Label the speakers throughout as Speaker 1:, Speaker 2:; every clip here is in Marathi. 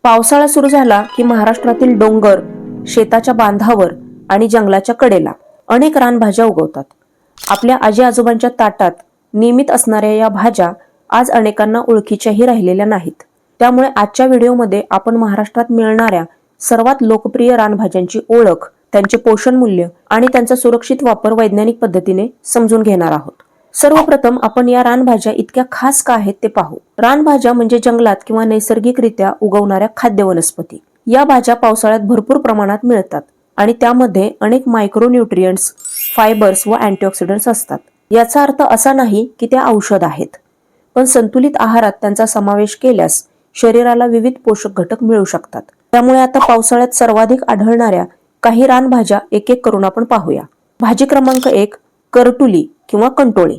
Speaker 1: पावसाळा सुरू झाला की महाराष्ट्रातील डोंगर, शेताच्या बांधावर आणि जंगलाच्या कडेला अनेक रानभाज्या उगवतात. आपल्या आजी आजोबांच्या ताटात नियमित असणाऱ्या या भाज्या आज अनेकांना ओळखीच्याही राहिलेल्या नाहीत. त्यामुळे आजच्या व्हिडिओमध्ये आपण महाराष्ट्रात मिळणाऱ्या सर्वात लोकप्रिय रानभाज्यांची ओळख, त्यांचे पोषण मूल्य आणि त्यांचा सुरक्षित वापर वैज्ञानिक पद्धतीने समजून घेणार आहोत. सर्वप्रथम आपण या रानभाज्या इतक्या खास का आहेत ते पाहू. रानभाज्या म्हणजे जंगलात किंवा नैसर्गिकरित्या उगवणाऱ्या खाद्य वनस्पती. या भाज्या पावसाळ्यात भरपूर प्रमाणात मिळतात आणि त्यामध्ये अनेक मायक्रोन्यूट्रिएंट्स, फायबर्स व अँटीऑक्सिडंट्स असतात. याचा अर्थ असा नाही की त्या औषध आहेत, पण संतुलित आहारात त्यांचा समावेश केल्यास शरीराला विविध पोषक घटक मिळू शकतात. त्यामुळे आता पावसाळ्यात सर्वाधिक आढळणाऱ्या काही रानभाज्या एक एक करून आपण पाहूया. भाजी क्रमांक 1, करटुली किंवा कंटोळी.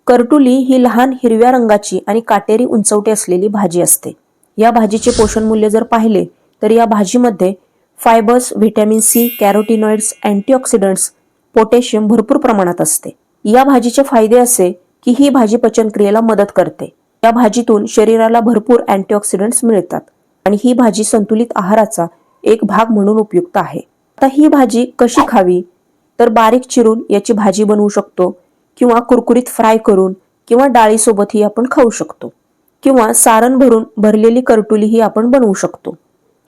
Speaker 1: करटुली ही लहान हिरव्या रंगाची आणि काटेरी उंचवटे असलेली भाजी असते. या भाजीचे पोषण मूल्य जर पाहिले तर या भाजीमध्ये fibres, vitamin C, carotenoids, antioxidants, potassium भरपूर प्रमाणात असते. या भाजीचे फायदे असे की ही भाजी पचनक्रियेला मदत करते. या भाजीतून शरीराला भरपूर अँटीऑक्सिडंट्स मिळतात आणि ही भाजी संतुलित आहाराचा एक भाग म्हणून उपयुक्त आहे. आता ही भाजी कशी खावी तर बारीक चिरून याची भाजी बनवू शकतो किंवा कुरकुरीत फ्राय करून किंवा डाळीसोबतही आपण खाऊ शकतो किंवा सारण भरून भरलेली करटुली ही आपण बनवू शकतो.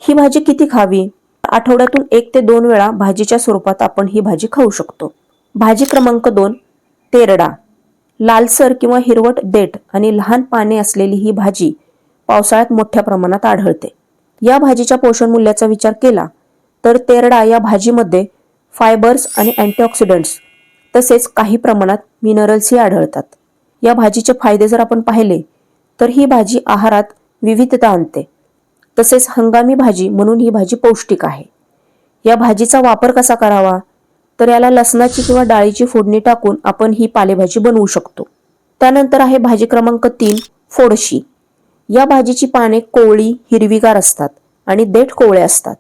Speaker 1: ही भाजी किती खावी? आठवड्यातून 1 ते 2 वेळा भाजीच्या स्वरूपात आपण ही भाजी खाऊ शकतो. भाजी क्रमांक 2, तेरडा. लालसर किंवा हिरवट देठ आणि लहान पाने असलेली ही भाजी पावसाळ्यात मोठ्या प्रमाणात आढळते. या भाजीच्या पोषण मूल्याचा विचार केला तर तेरडा या भाजीमध्ये फायबर्स आणि अँटीऑक्सिडंट्स तसेच काही प्रमाणात मिनरल्सही आढळतात. या भाजीचे फायदे जर आपण पाहिले तर ही भाजी आहारात विविधता आणते. तसेच हंगामी भाजी म्हणून ही भाजी पौष्टिक आहे. या भाजीचा वापर कसा करावा तर याला लसणाची किंवा डाळीची फोडणी टाकून आपण ही पालेभाजी बनवू शकतो. त्यानंतर आहे भाजी क्रमांक 3, फोडशी. या भाजीची पाने कोवळी हिरवीगार असतात आणि देठ कोवळे असतात.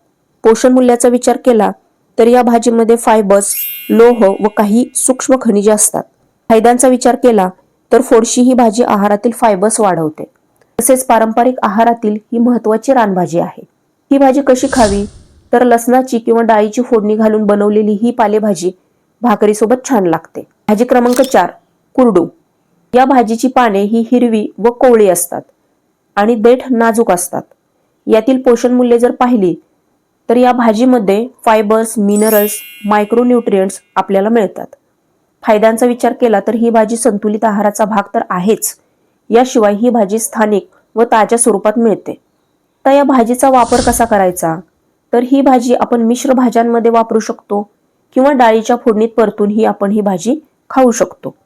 Speaker 1: पोषण मूल्याचा विचार केला तर या भाजीमध्ये फायबर्स, लोह व काही सूक्ष्म खनिजे असतात. फायद्यांचा विचार केला तर फोडशी ही भाजी आहारातील फायबर्स वाढवते. तसेच पारंपरिक आहारातील ही महत्त्वाची रानभाजी आहे. ही भाजी कशी खावी तर लसणाची किंवा डाळीची फोडणी घालून बनवलेली ही पालेभाजी भाकरीसोबत छान लागते. भाजी क्रमांक 4, कुरडू. या भाजीची पाने ही हिरवी व कोवळी असतात आणि देठ नाजूक असतात. यातील पोषण मूल्य जर पाहिली तर या भाजीमध्ये फायबर्स, मिनरल्स, मायक्रोन्यूट्रिएंट्स आपल्याला मिळतात. फायद्यांचा विचार केला तर ही भाजी संतुलित आहाराचा भाग तर आहेच, याशिवाय ही भाजी स्थानिक व ताज्या स्वरूपात मिळते. तर या भाजीचा वापर कसा करायचा तर ही भाजी आपण मिश्र भाज्यांमध्ये वापरू शकतो किंवा डाळीच्या फोडणीत परतून ही आपण ही भाजी खाऊ शकतो.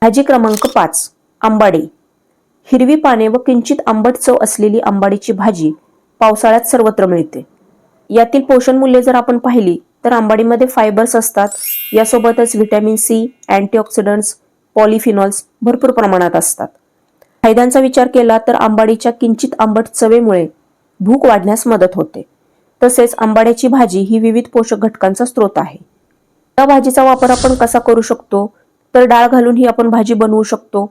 Speaker 1: भाजी क्रमांक 5, आंबाडी. हिरवी पाने व किंचित आंबट चव असलेली आंबाडीची भाजी पावसाळ्यात सर्वत्र मिळते. यातील पोषण मूल्य जर आपण पाहिली तर आंबाडीमध्ये फायबर्स असतात. यासोबतच व्हिटॅमिन सी, अँटीऑक्सिडंट्स, पॉलिफिनॉल्स भरपूर प्रमाणात असतात. फायद्यांचा विचार केला तर आंबाडीच्या किंचित आंबट चवेमुळे भूक वाढण्यास मदत होते. तसेच आंबाड्याची भाजी ही विविध पोषक घटकांचा स्रोत आहे. या भाजीचा वापर आपण कसा करू शकतो तर डाळ घालून ही आपण भाजी बनवू शकतो.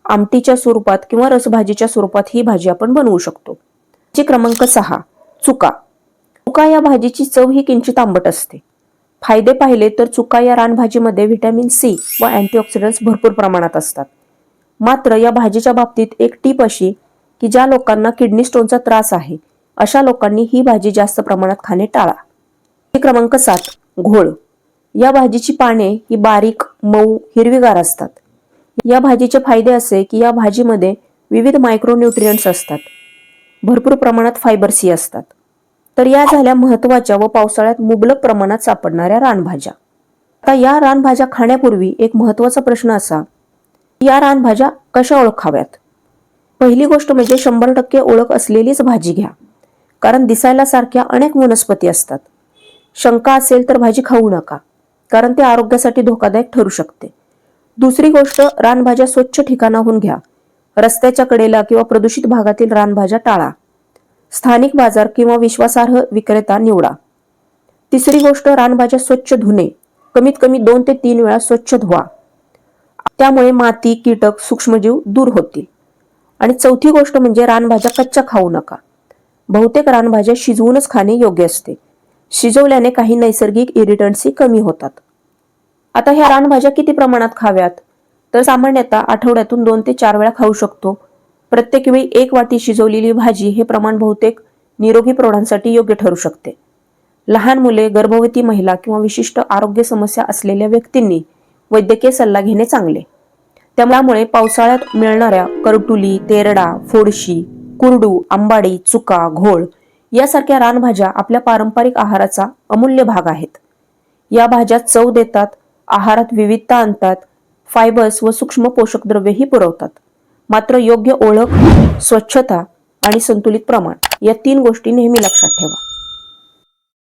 Speaker 1: आमटीच्या स्वरूपात किंवा रसभाजीच्या स्वरूपात ही भाजी आपण बनवू शकतो. भाजी क्रमांक 6, चुका. चुका या भाजीची चव ही किंचित आंबट असते. फायदे पाहिले तर चुका या रानभाजीमध्ये व्हिटॅमिन सी व अँटीऑक्सिडंट्स भरपूर प्रमाणात असतात. मात्र या भाजीच्या बाबतीत एक टीप अशी की ज्या लोकांना किडनी स्टोनचा त्रास आहे अशा लोकांनी ही भाजी जास्त प्रमाणात खाणे टाळा. भाजी क्रमांक 7, घोळ. या भाजीची पाने ही बारीक, मऊ, हिरवीगार असतात. या भाजीचे फायदे असे की या भाजीमध्ये विविध मायक्रोन्यूट्रिएंट्स असतात. भरपूर प्रमाणात फायबर्सही असतात. तर या झाल्या महत्त्वाच्या व पावसाळ्यात मुबलक प्रमाणात सापडणाऱ्या रानभाज्या. आता या रानभाज्या खाण्यापूर्वी एक महत्त्वाचा प्रश्न असा की या रानभाज्या कशा ओळखाव्यात. पहिली गोष्ट म्हणजे 100% ओळख असलेलीच भाजी घ्या, कारण दिसायला सारख्या अनेक वनस्पती असतात. शंका असेल तर भाजी खाऊ नका, कारण ते आरोग्यासाठी धोकादायक ठरू शकते. दुसरी गोष्ट, रानभाज्या स्वच्छ ठिकाणाहून घ्या. रस्त्याच्या कडेला किंवा प्रदूषित भागातील रानभाज्या टाळा. स्थानिक बाजार किंवा विश्वासार्ह विक्रेता निवडा. तिसरी गोष्ट, रानभाज्या स्वच्छ धुणे. कमीत कमी 2 ते 3 वेळा स्वच्छ धुवा. त्यामुळे माती, कीटक, सूक्ष्मजीव दूर होतील. आणि चौथी गोष्ट म्हणजे रानभाज्या कच्च्या खाऊ नका. बहुतेक रानभाज्या शिजवूनच खाणे योग्य असते. शिजवल्याने काही नैसर्गिक इरिटंट्सही कमी होतात. आता ह्या रानभाज्या किती प्रमाणात खाव्यात? तर सामान्यतः आठवड्यातून 2 ते 4 वेळा खाऊ शकतो. प्रत्येक वेळी 1 वाटी शिजवलेली भाजी हे प्रमाण बहुतेक निरोगी प्रौढांसाठी योग्य ठरू शकते. लहान मुले, गर्भवती महिला किंवा विशिष्ट आरोग्य समस्या असलेल्या व्यक्तींनी वैद्यकीय सल्ला घेणे चांगले. त्यामुळे पावसाळ्यात मिळणाऱ्या करटुली, तेरडा, फोडशी, कुरडू, आंबाडी, चुका, घोळ यासारख्या रानभाज्या आपल्या पारंपरिक आहाराचा अमूल्य भाग आहेत. या भाज्या चव देतात, आहारात विविधता आणतात, फायबर्स व सूक्ष्म पोषक द्रव्येही पुरवतात. मात्र योग्य ओळख, स्वच्छता आणि संतुलित प्रमाण या 3 गोष्टी नेहमी लक्षात ठेवा.